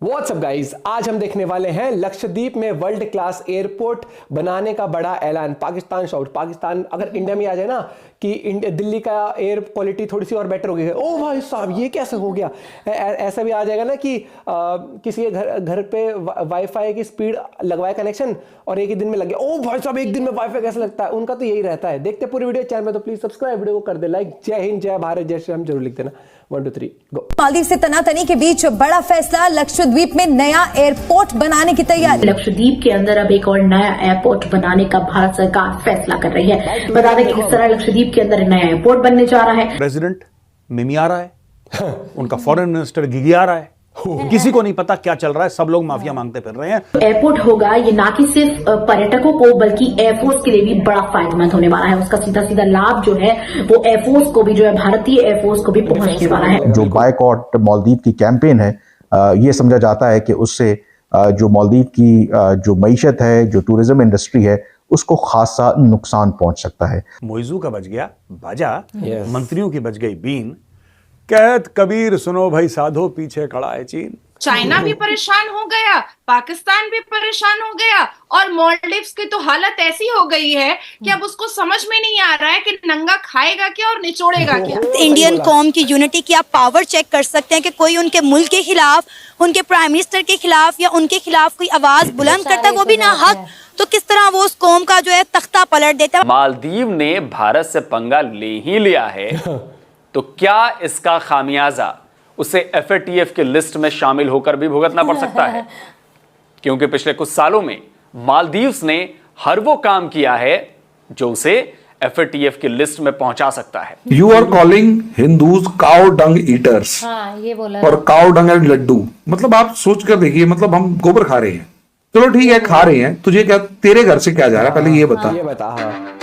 WhatsApp guys, आज हम देखने वाले हैं लक्षद्वीप में वर्ल्ड क्लास एयरपोर्ट बनाने का बड़ा ऐलान। पाकिस्तान शाउट, पाकिस्तान अगर इंडिया में आ जाए ना कि दिल्ली का एयर क्वालिटी थोड़ी सी और बेटर हो गई है, ओ भाई साहब ये कैसे हो गया। ऐसा भी आ जाएगा ना कि किसी के घर पे वाईफाई की स्पीड लगवाए कनेक्शन और एक ही दिन में लग गया। ओ भाई साहब एक दिन में वाईफाई कैसे लगता है, उनका तो यही रहता है। देखते पूरी वीडियो, चैनल में तो प्लीज सब्सक्राइब, वीडियो को कर दे लाइक। जय हिंद, जय भारत, जय श्री राम जरूर लिख देना। 1 2 3 गो। मालदीव से तनातनी के बीच बड़ा फैसला, लक्षद्वीप में नया एयरपोर्ट बनाने की तैयारी। लक्षद्वीप के अंदर अब एक और नया एयरपोर्ट बनाने का भारत सरकार फैसला कर रही है। बता दें कि किस तरह लक्षद्वीप के अंदर नया एयरपोर्ट बनने जा रहा है। प्रेसिडेंट मिमिया रहा है, उनका फॉरेन मिनिस्टर गिगिया रहा है, किसी को नहीं पता क्या चल रहा है, सब लोग माफिया मांगते फिर रहे हैं। एयरपोर्ट होगा ये ना कि सिर्फ पर्यटकों को बल्कि एयरफोर्स के लिए भी बड़ा फायदेमंद होने वाला है। उसका सीधा सीधा लाभ जो है वो एयरफोर्स को भी, जो है भारतीय एयरफोर्स को भी पहुंचने वाला है। जो बायकॉट मालदीव की कैंपेन है, ये समझा जाता है कि उससे जो मालदीव की जो मईशत है, जो टूरिज्म इंडस्ट्री है, उसको खासा नुकसान पहुंच सकता है। मोइजू का बज गया बाजा, मंत्रियों की बज गई बीन। कहत कबीर सुनो भाई साधो, पीछे खड़ा है चीन। चाइना भी परेशान हो गया, पाकिस्तान भी परेशान हो गया और मालदीव्स की तो हालत ऐसी हो गई है कि अब उसको समझ में नहीं आ रहा है कि नंगा खाएगा क्या और निचोड़ेगा क्या। इंडियन कौम की यूनिटी की आप पावर चेक कर सकते हैं कि कोई उनके मुल्क के खिलाफ, उनके प्राइम मिनिस्टर के खिलाफ या उनके खिलाफ कोई आवाज बुलंद करता है, वो भी ना हक, तो किस तरह वो उस कौम का जो है तख्ता पलट देता है। मालदीव ने भारत से पंगा ले ही लिया है तो क्या इसका खामियाजा उसे एफएटीएफ की लिस्ट में शामिल होकर भी भुगतना पड़ सकता है, क्योंकि पिछले कुछ सालों में मालदीव्स ने हर वो काम किया है जो उसे एफएटीएफ की लिस्ट में पहुंचा सकता है। You are calling Hindus cow dung eaters, ये बोला, और काउ डंग एंड लड्डू। मतलब आप सोच कर देखिए, मतलब हम गोबर खा रहे हैं, चलो ठीक है खा रहे हैं, तुझे क्या, तेरे घर से क्या जा रहा है पहले ये बता। हाँ।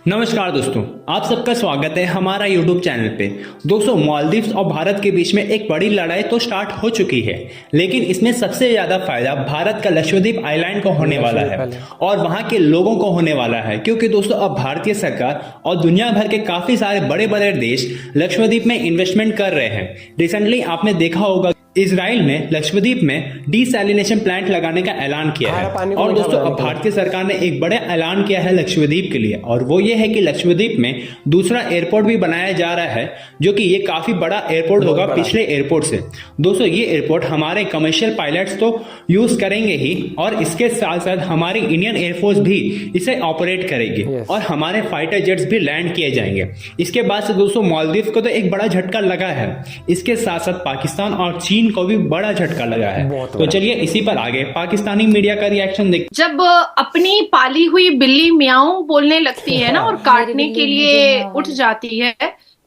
नमस्कार दोस्तों, आप सबका स्वागत है हमारा YouTube चैनल पे। दोस्तों, मालदीव्स और भारत के बीच में एक बड़ी लड़ाई तो स्टार्ट हो चुकी है, लेकिन इसमें सबसे ज्यादा फायदा भारत का लक्षद्वीप आइलैंड को होने वाला है और वहां के लोगों को होने वाला है, क्योंकि दोस्तों अब भारतीय सरकार और दुनिया भर के काफी सारे बड़े बड़े देश लक्षद्वीप में इन्वेस्टमेंट कर रहे हैं। रिसेंटली आपने देखा होगा इजराइल ने लक्षद्वीप में डिसैलिनेशन प्लांट लगाने का ऐलान किया है। और दोस्तों अब भारतीय सरकार ने एक बड़ा ऐलान किया है लक्षद्वीप के लिए, और वो ये है कि लक्षद्वीप में दूसरा एयरपोर्ट भी बनाया जा रहा है, जो कि ये काफी बड़ा एयरपोर्ट होगा पिछले एयरपोर्ट से। दोस्तों ये एयरपोर्ट हमारे कमर्शियल पायलट्स तो यूज करेंगे ही, और इसके साथ साथ हमारी इंडियन एयरफोर्स भी इसे ऑपरेट करेगी और हमारे फाइटर जेट्स भी लैंड किए जाएंगे। इसके बाद से दोस्तों मालदीव को तो एक बड़ा झटका लगा है, इसके साथ साथ पाकिस्तान और चीन को भी बड़ा झटका लगा है। तो चलिए इसी पर आगे पाकिस्तानी मीडिया का रिएक्शन देखते। जब अपनी पाली हुई बिल्ली म्याऊं बोलने लगती है ना और काटने के लिए उठ जाती है,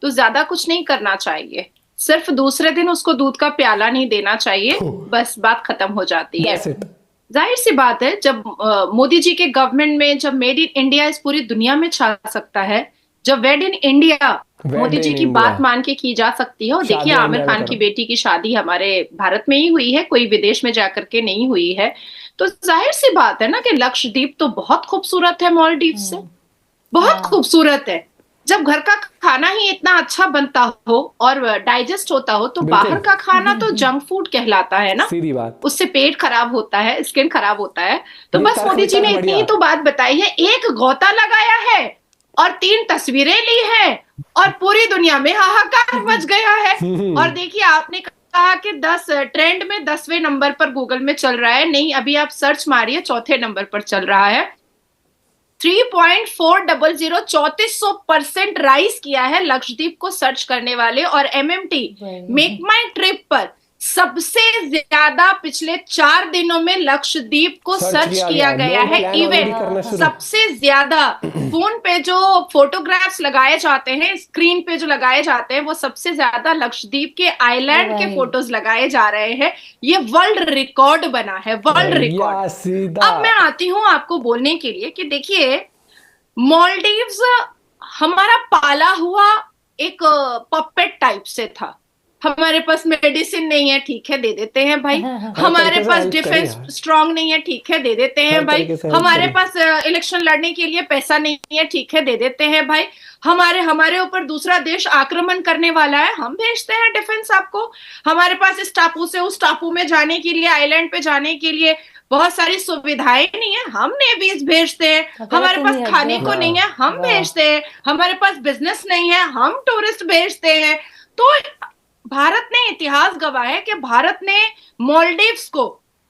तो ज्यादा कुछ नहीं करना चाहिए, सिर्फ दूसरे दिन उसको दूध का प्याला नहीं देना चाहिए, बस बात खत्म हो जाती है। जाहिर सी बात है, जब मोदी जी के गवर्नमेंट में जब मेड इन इंडिया इस पूरी दुनिया में छा सकता है, जब वेड इन इंडिया मोदी जी की बात मान के की जा सकती है। और देखिए आमिर खान की बेटी की शादी हमारे भारत में ही हुई है, कोई विदेश में जाकर के नहीं हुई है, तो जाहिर सी बात है ना कि लक्षद्वीप तो बहुत खूबसूरत है, मालदीव से बहुत खूबसूरत है। जब घर का खाना ही इतना अच्छा बनता हो और डाइजेस्ट होता हो, तो बाहर का खाना तो जंक फूड कहलाता है ना, सीधी बात। उससे पेट खराब होता है, स्किन खराब होता है। तो बस मोदी जी ने इतनी तो बात बताई है, एक गोता लगाया है और 3 तस्वीरें ली हैं और पूरी दुनिया में हाहाकार मच गया है। और देखिए आपने कहा कि 10 ट्रेंड में 10वें नंबर पर गूगल में चल रहा है, नहीं अभी आप सर्च मारिए, 4थे नंबर पर चल रहा है। 3.400 3400% राइज किया है लक्षद्वीप को सर्च करने वाले। और MMT मेक माई ट्रिप पर सबसे ज्यादा पिछले 4 दिनों में लक्षद्वीप को सर्च किया गया है। इवन सबसे ज्यादा फोन पे जो फोटोग्राफ्स लगाए जाते हैं, स्क्रीन पे जो लगाए जाते हैं, वो सबसे ज्यादा लक्षद्वीप के आइलैंड के फोटोज लगाए जा रहे हैं। ये वर्ल्ड रिकॉर्ड बना है, वर्ल्ड रिकॉर्ड। अब मैं आती हूं आपको बोलने के लिए कि देखिए मालदीव्स हमारा पाला हुआ एक पपेट टाइप से था, हमारे पास मेडिसिन नहीं है, ठीक है दे देते हैं भाई। हमारे पास डिफेंस स्ट्रांग नहीं है, ठीक है दे देते हैं भाई। हमारे पास इलेक्शन लड़ने के लिए पैसा नहीं है, ठीक है दे देते हैं भाई। हमारे ऊपर दूसरा देश आक्रमण करने वाला है, हम भेजते हैं डिफेंस आपको। हमारे पास इस टापू से उस टापू में जाने के लिए, आइलैंड पे जाने के लिए बहुत सारी सुविधाएं नहीं है, हम नेवीज भेजते हैं। हमारे पास खाने को नहीं है, हम भेजते हैं। हमारे पास बिजनेस नहीं है, हम टूरिस्ट भेजते हैं। तो भारत ने इतिहास गवाह है कि भारत ने मालदीव्स को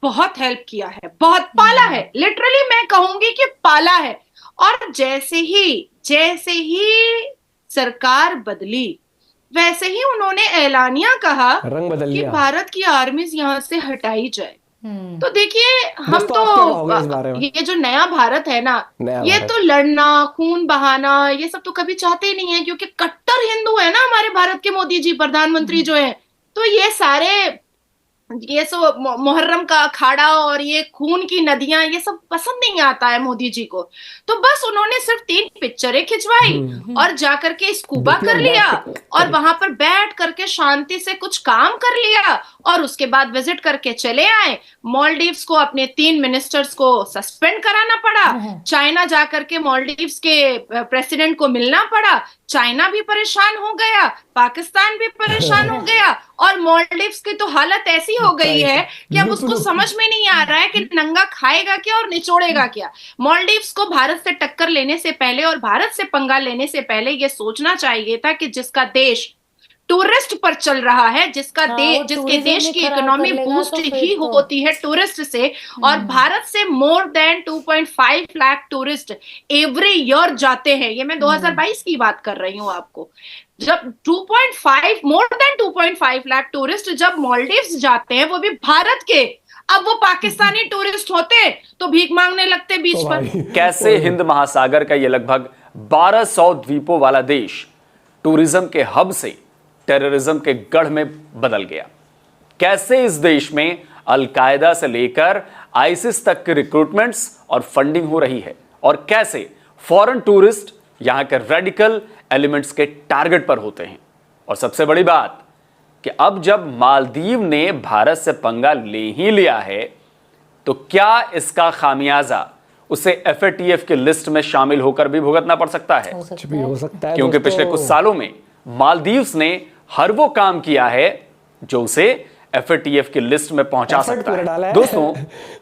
बहुत हेल्प किया है, बहुत पाला है। लिटरली मैं कहूंगी कि पाला है। और जैसे ही सरकार बदली, वैसे ही उन्होंने ऐलानिया कहा रंग बदल कि लिया। भारत की आर्मीज यहां से हटाई जाए। तो देखिए, हम दोस्तों, आप क्या कहोगे इस बारे में? ये जो नया भारत है ना, ये तो लड़ना, खून बहाना, ये सब तो कभी चाहते ही नहीं है, क्योंकि कट्टर हिंदू है ना हमारे भारत के मोदी जी, प्रधानमंत्री जो है। तो ये सब मुहर्रम का अखाड़ा और ये खून की नदियां, ये सब पसंद नहीं आता है मोदी जी को। तो बस उन्होंने सिर्फ 3 पिक्चरें खिंचवाई और जाकर के स्कूबा कर लिया और वहां पर बैठ करके शांति से कुछ काम कर लिया और उसके बाद विजिट करके चले आए। मालदीव्स को अपने 3 मिनिस्टर्स को सस्पेंड कराना पड़ा, चाइना जाकर के मालदीव्स के प्रेसिडेंट को मिलना पड़ा, चाइना भी परेशान हो गया, पाकिस्तान भी परेशान हो गया और मालदीव्स की तो हालत ऐसी हो गई है कि अब उसको समझ में नहीं आ रहा है कि नंगा खाएगा क्या और निचोड़ेगा क्या। मालदीव्स को भारत से टक्कर लेने से पहले और भारत से पंगा लेने से पहले ये सोचना चाहिए था कि जिसका देश टूरिस्ट पर चल रहा है, जिसके देश की इकोनॉमी बूस्ट ही होती है टूरिस्ट से, और भारत से more than 2.5 lakh tourist every year जाते हैं। ये मैं 2022 की बात कर रही हूँ आपको। जब मोर देन 2.5 लाख टूरिस्ट जब मालदीव्स जाते हैं, वो भी भारत के, अब वो पाकिस्तानी टूरिस्ट होते तो भीख मांगने लगते बीच पर। कैसे हिंद महासागर का ये लगभग 1200 द्वीपों वाला देश टूरिज्म के हब से टेररिज्म के गढ़ में बदल गया। कैसे इस देश में अलकायदा से लेकर आईसिस तक की रिक्रूटमेंट्स और फंडिंग हो रही है, और कैसे फॉरेन टूरिस्ट यहां के रेडिकल एलिमेंट्स के टारगेट पर होते हैं। और सबसे बड़ी बात कि अब जब मालदीव ने भारत से पंगा ले ही लिया है, तो क्या इसका खामियाजा उसे FATF की लिस्ट में शामिल होकर भी भुगतना पड़ सकता है? कुछ भी हो सकता है, क्योंकि पिछले कुछ सालों में मालदीव्स ने हर वो काम किया है जो उसे FATF की लिस्ट में पहुंचा सकता है। दोस्तों,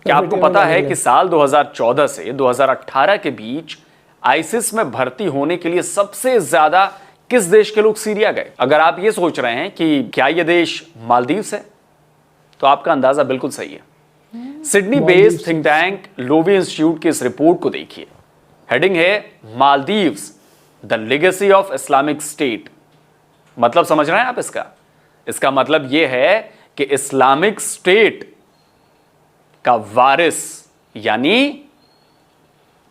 क्या आपको पता है कि साल 2014 से 2018 के बीच आईसिस में भर्ती होने के लिए सबसे ज्यादा किस देश के लोग सीरिया गए? अगर आप ये सोच रहे हैं कि क्या यह देश मालदीव्स है, तो आपका अंदाजा बिल्कुल सही है। Sydney based think tank Loewi institute की इस रिपोर्ट को देखिए। हेडिंग है Maldives the legacy of Islamic state. मतलब समझ रहे हैं आप इसका मतलब यह है कि इस्लामिक स्टेट का वारिस यानी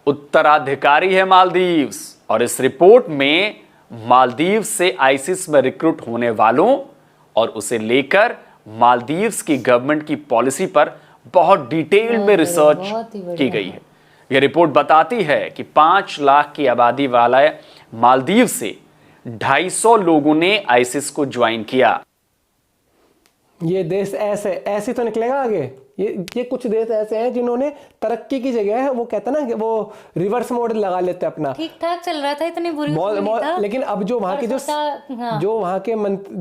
उत्तराधिकारी है मालदीव्स। और इस रिपोर्ट में मालदीव्स से आईसिस में रिक्रूट होने वालों और उसे लेकर मालदीव्स की गवर्नमेंट की पॉलिसी पर बहुत डिटेल में रिसर्च की गई है। यह रिपोर्ट बताती है कि 5 लाख की आबादी वाला मालदीव से 250 लोगों ने आईसिस को ज्वाइन किया। ये देश ऐसे तो निकलेगा आगे। ये कुछ देश ऐसे हैं जिन्होंने तरक्की की जगह है, वो कहते हैं ना कि वो रिवर्स मोड लगा लेते हैं अपना। ठीक ठाक चल रहा था, इतनी बुरी था। लेकिन अब जो वहाँ के जो वहाँ के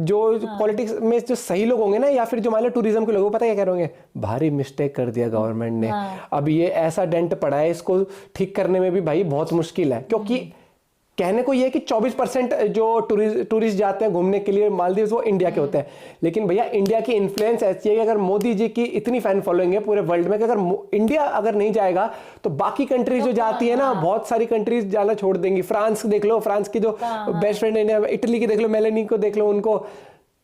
जो पॉलिटिक्स में जो सही लोग होंगे ना, या फिर जो मान लो टूरिज्म के लोग, पता क्या कह रहे होंगे, भारी मिस्टेक कर दिया गवर्नमेंट ने। अब ये ऐसा डेंट पड़ा है, इसको ठीक करने में भी भाई बहुत मुश्किल है। क्योंकि कहने को ये कि 24% जो टूरिस्ट जाते हैं घूमने के लिए मालदीव्स, वो इंडिया के होते हैं। लेकिन भैया इंडिया की इन्फ्लुएंस ऐसी है कि अगर मोदी जी की इतनी फैन फॉलोइंग है पूरे वर्ल्ड में कि अगर इंडिया अगर नहीं जाएगा तो बाकी कंट्रीज जो जाती है ना, बहुत सारी कंट्रीज जाना छोड़ देंगी। फ्रांस देख लो, फ्रांस की जो बेस्ट फ्रेंड इंडिया, इटली की देख लो, मेलेनी को देख लो, उनको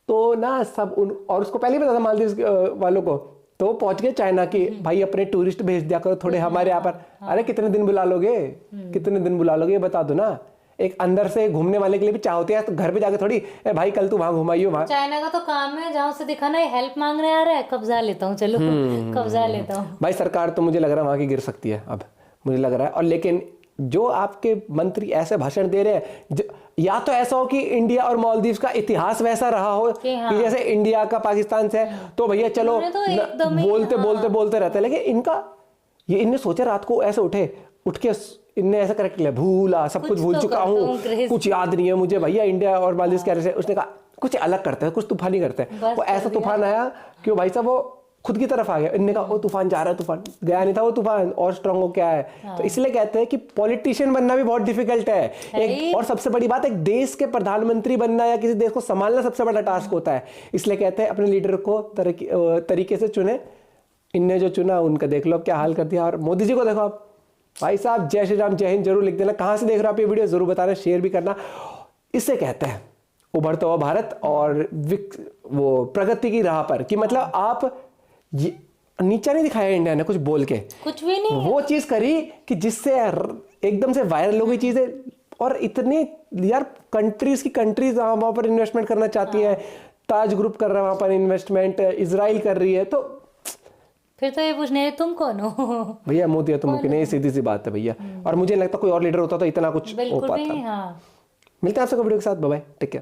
तो ना सब और उसको पहले ही पता था मालदीव्स वालों को, तो पहुंच गए चाइना की, भाई अपने टूरिस्ट भेज दिया करो थोड़े हमारे यहाँ पर। अरे कितने दिन बुला लोगे, कितने दिन बुला लोगे, ये बता दो ना। एक अंदर से घूमने वाले के लिए भी चाह होती है, तो घर पे जाके थोड़ी भाई कल तू वहां घुमाइयो वहां। चाइना का तो काम है जहां से दिखाना है हेल्प मांगने आ रहा है, कब्जा लेता हूँ, चलो कब्जा लेता हूँ। भाई सरकार तो मुझे लग रहा है वहां की गिर सकती है अब, मुझे लग रहा है। और लेकिन जो आपके मंत्री ऐसे भाषण दे रहे हैं, या तो ऐसा हो कि इंडिया और मालदीव का इतिहास वैसा रहा हो कि जैसे इंडिया का पाकिस्तान से है, तो भैया चलो बोलते रहते हैं, लेकिन इनने सोचा रात को ऐसे उठ के इनने ऐसा करेक्ट लिया, भूला सब कुछ भूल चुका हूँ, कुछ याद नहीं है मुझे भैया इंडिया और मालदीव कह रहे थे। उसने कहा कुछ अलग करते हैं, कुछ तूफानी करते हैं। वो ऐसा तूफान आया कि भाई साहब वो खुद की तरफ आ गया। इनने कहा वो तूफान जा रहा है, तूफान गया नहीं था, वो तूफान और स्ट्रांग हो क्या है। तो इसलिए कहते हैं कि पॉलिटिशियन बनना भी बहुत डिफिकल्ट है। एक और सबसे बड़ी बात, एक देश के प्रधानमंत्री बनना या किसी देश को संभालना सबसे बड़ा टास्क होता है। इसलिए कहते हैं अपने लीडर को तरीके से चुने। इनने जो चुना उनका देख लो क्या हाल कर दिया। और मोदी जी को देखो आप, भाई साहब जय श्री राम जय हिंद जरूर लिख देना। कहाँ से देख रहे हो आप ये वीडियो जरूर बताना, शेयर भी करना। इससे कहते हैं उभरता हुआ भारत और वो प्रगति की राह पर, कि मतलब आप नीचा नहीं दिखाया इंडिया ने कुछ बोल के, कुछ भी नहीं, वो चीज करी कि जिससे एकदम से वायरल हो गई चीजें। और इतने यार कंट्रीज वहां पर इन्वेस्टमेंट करना चाहती है। ताज ग्रुप कर रहा है वहां पर इन्वेस्टमेंट, इजराइल कर रही है। तो फिर तो ये पूछने तुम कौन हो भैया? मोदी है तो मुमकिन नहीं, सीधी सी बात है भैया। और मुझे लगता कोई और लीडर होता तो इतना कुछ हो पाता। हाँ। मिलते हैं आपसे वीडियो के साथ, बाय बाय, टेक केयर।